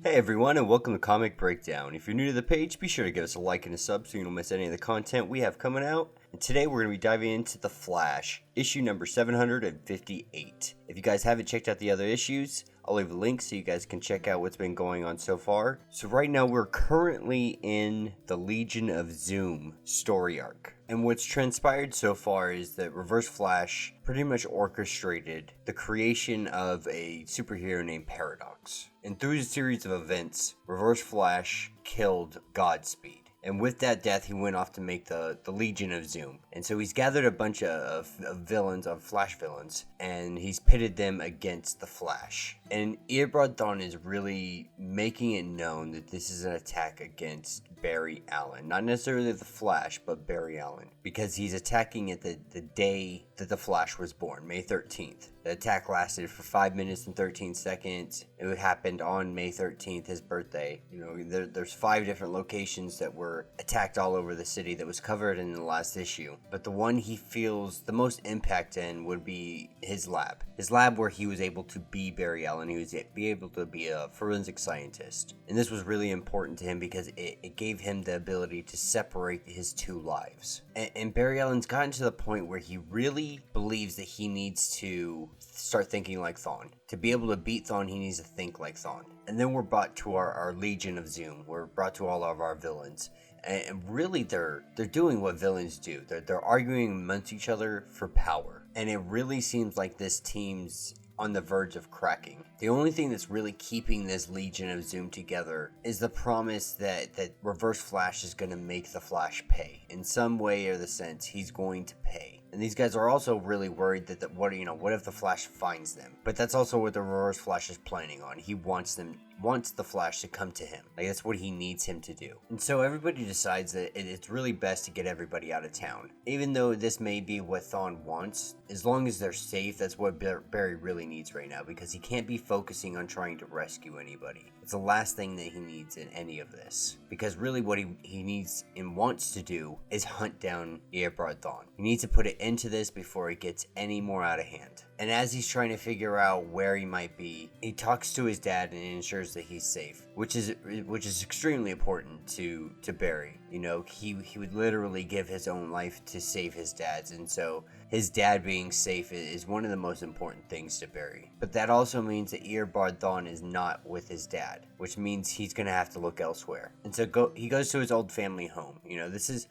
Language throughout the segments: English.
Hey everyone, and welcome to Comic Breakdown. If you're new to the page, be sure to give us a like and a sub so you don't miss any of the content we have coming out. And today we're going to be diving into The Flash, issue number 758. If you guys haven't checked out the other issues, I'll leave a link so you guys can check out what's been going on so far. So right now we're currently in the Legion of Zoom story arc. And what's transpired so far is that Reverse Flash pretty much orchestrated the creation of a superhero named Paradox. And through a series of events, Reverse Flash killed Godspeed. And with that death, he went off to make the Legion of Zoom. And so he's gathered a bunch of villains, of Flash villains, and he's pitted them against the Flash. And Eobard Thawne is really making it known that this is an attack against Barry Allen. Not necessarily the Flash, but Barry Allen. Because he's attacking at the day that the Flash was born, May 13th. The attack lasted for 5 minutes and 13 seconds. It happened on May 13th, his birthday. You know, there's 5 different locations that were attacked all over the city that was covered in the last issue. But the one he feels the most impact in would be his lab. His lab where he was able to be Barry Allen. He was able to be a forensic scientist. And this was really important to him because it gave him the ability to separate his two lives. And Barry Allen's gotten to the point where he really believes that he needs to start thinking like Thawne. To be able to beat Thawne, he needs to think like Thawne. And then we're brought to our Legion of Zoom. We're brought to all of our villains. And really, they're doing what villains do. They're arguing amongst each other for power. And it really seems like this team's on the verge of cracking. The only thing that's really keeping this Legion of Zoom together is the promise that Reverse Flash is going to make the Flash pay. In some way or the sense, he's going to pay. And these guys are also really worried that what if the Flash finds them? But that's also what the Reverse Flash is planning on. He wants the Flash to come to him. Like, that's what he needs him to do. And so everybody decides that it's really best to get everybody out of town. Even though this may be what Thawne wants, as long as they're safe, that's what Barry really needs right now, because he can't be focusing on trying to rescue anybody. It's the last thing that he needs in any of this. Because really what he needs and wants to do is hunt down Eobard Thawne. He needs to put it into this before it gets any more out of hand. And as he's trying to figure out where he might be, he talks to his dad and ensures that he's safe, which is extremely important to Barry. You know, he would literally give his own life to save his dad's, and so his dad being safe is one of the most important things to Barry. But that also means that Eobard Thawne is not with his dad, which means he's gonna have to look elsewhere. And so he goes to his old family home. You know, this is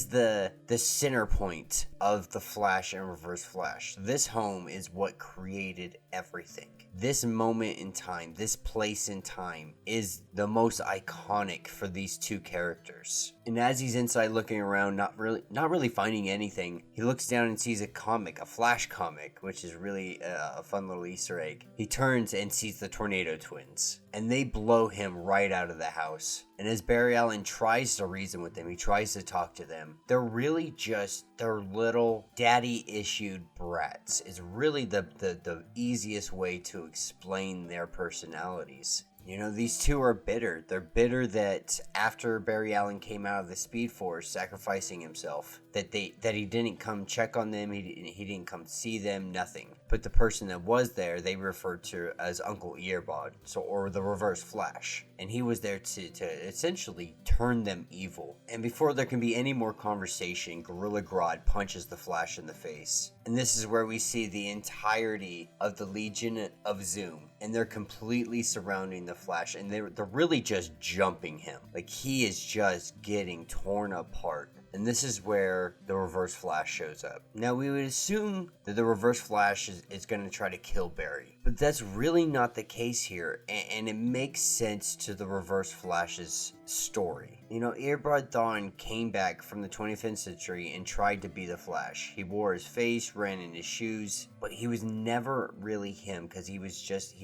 the center point of the Flash and Reverse Flash. This home is what created everything. This moment in time, this place in time, is the most iconic for these two characters. And as he's inside looking around, not really finding anything, he looks down and sees a comic, a Flash comic, which is really a fun little Easter egg. He turns and sees the Tornado Twins, and they blow him right out of the house. And as Barry Allen tries to reason with them, he tries to talk to them, they're really just their little daddy-issued brats. Is really the easiest way to explain their personalities. You know, these two are bitter. They're bitter that after Barry Allen came out of the Speed Force, sacrificing himself, that he didn't come check on them, he didn't come see them, nothing. But the person that was there, they referred to as Uncle Eobard, or the Reverse Flash. And he was there to essentially turn them evil. And before there can be any more conversation, Gorilla Grodd punches the Flash in the face. And this is where we see the entirety of the Legion of Zoom. And they're completely surrounding the Flash. And they're really just jumping him. Like, he is just getting torn apart. And this is where the Reverse Flash shows up. Now, we would assume that the Reverse Flash is going to try to kill Barry. But that's really not the case here. And it makes sense to the Reverse Flash's story. You know, Eobard Thawne came back from the 25th century and tried to be the Flash. He wore his face, ran in his shoes, but he was never really him because he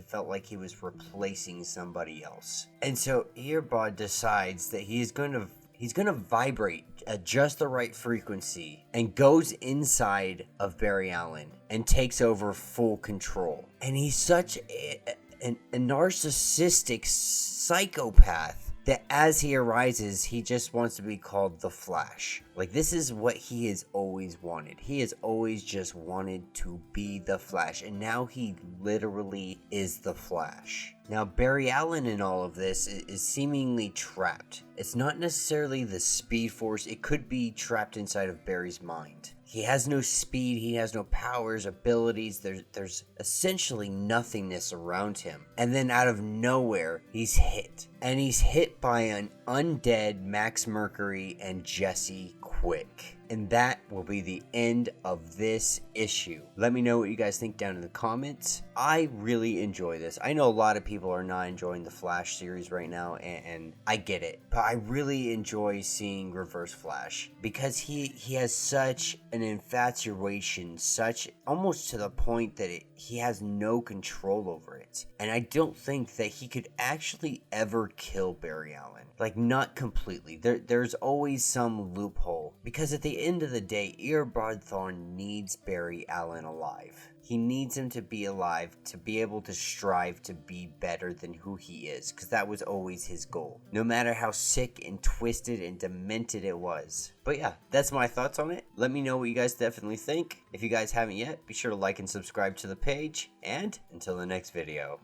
felt like he was replacing somebody else. And so Eobard decides that he's going to vibrate at just the right frequency and goes inside of Barry Allen and takes over full control. And he's such a narcissistic psychopath that as he arises, he just wants to be called the Flash. Like, this is what he has always wanted. He has always just wanted to be the Flash, and now he literally is the Flash. Now, Barry Allen in all of this is seemingly trapped. It's not necessarily the Speed Force, it could be trapped inside of Barry's mind. He has no speed, he has no powers, abilities, there's essentially nothingness around him. And then out of nowhere, he's hit. And he's hit by an undead Max Mercury and Jesse Quick. And that will be the end of this issue. Let me know what you guys think down in the comments. I really enjoy this. I know a lot of people are not enjoying the Flash series right now, and I get it. But I really enjoy seeing Reverse Flash because he has such an infatuation, such almost to the point that he has no control over it. And I don't think that he could actually ever kill Barry Allen. Like, not completely. There's always some loophole. Because at the end of the day, Eobard Thawne needs Barry Allen alive. He needs him to be alive to be able to strive to be better than who he is. Because that was always his goal. No matter how sick and twisted and demented it was. But yeah, that's my thoughts on it. Let me know what you guys definitely think. If you guys haven't yet, be sure to like and subscribe to the page. And until the next video.